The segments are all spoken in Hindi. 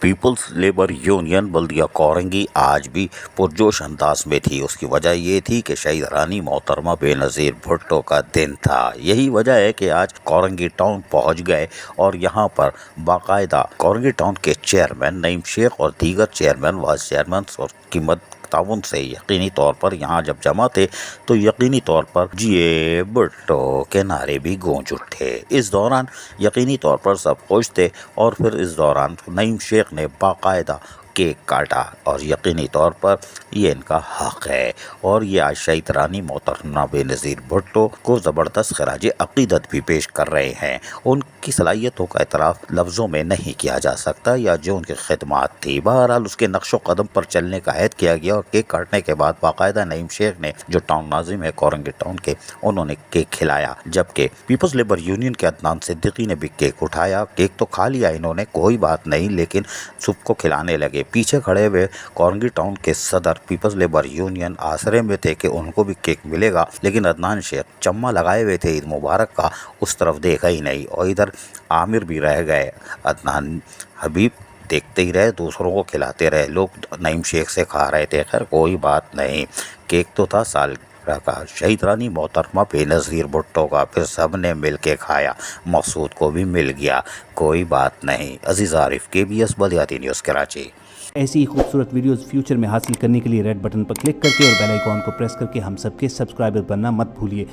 पीपल्स लेबर यूनियन बल्दिया कोरंगी आज भी पुरजोश अंदाज में थी। उसकी वजह ये थी कि शहीद रानी मोहतरमा बेनज़ीर भुट्टो का दिन था। यही वजह है कि आज कोरंगी टाउन पहुंच गए और यहां पर बाकायदा कोरंगी टाउन के चेयरमैन नईम शेख और दीगर चेयरमैन वाइस चेयरमैन और की मदद ताउन से यकीनी तौर पर यहाँ जब जमा थे तो यकीनी तौर पर जिए भुट्टो के नारे भी गूंज उठे। इस दौरान यकीनी तौर पर सब खुश थे और फिर इस दौरान नईम शेख ने बाकायदा केक काटा और यकीनी तौर पर ये इनका हक है और ये आज शहीद रानी मोहतरमा बेनज़ीर भुट्टो को ज़बरदस्त खराज अक़ीदत भी पेश कर रहे हैं। उनकी सलाहियतों का एतराफ़ लफ्ज़ों में नहीं किया जा सकता या जो उनकी खिदमत थी। बहरहाल उसके नक्शो कदम पर चलने का अहद किया गया और केक काटने के बाद बाकायदा नईम शेख ने जो टाउन नाजिम है कोरंगी टाउन के उन्होंने केक खिलाया, जबकि पीपल्स लेबर यूनियन के अदनान सिद्दीकी ने भी केक उठाया। केक तो खा लिया इन्होंने, कोई बात नहीं, लेकिन सबको खिलाने लगे। पीछे खड़े हुए कोरंगी टाउन के सदर पीपल्स लेबर यूनियन आसरे में थे कि उनको भी केक मिलेगा, लेकिन अदनान शेख चम्मा लगाए हुए थे ईद मुबारक का, उस तरफ देखा ही नहीं और इधर आमिर भी रह गए। अदनान हबीब देखते ही रहे, दूसरों को खिलाते रहे। लोग नईम शेख से खा रहे थे। खैर कोई बात नहीं, केक तो था साल का शहीद रानी मोहतरमा बेनज़ीर भुट्टो का, फिर सब ने मिल के खाया। मकसूद को भी मिल गया, कोई बात नहीं। अजीज़ आरिफ, KBS बल्दियाती न्यूज़ कराची। ऐसी ही खूबसूरत वीडियोस फ्यूचर में हासिल करने के लिए रेड बटन पर क्लिक करके और बेल आइकॉन को प्रेस करके हम सबके सब्सक्राइबर बनना मत भूलिए।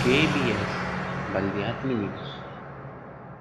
KBS बल्दियाती न्यूज़।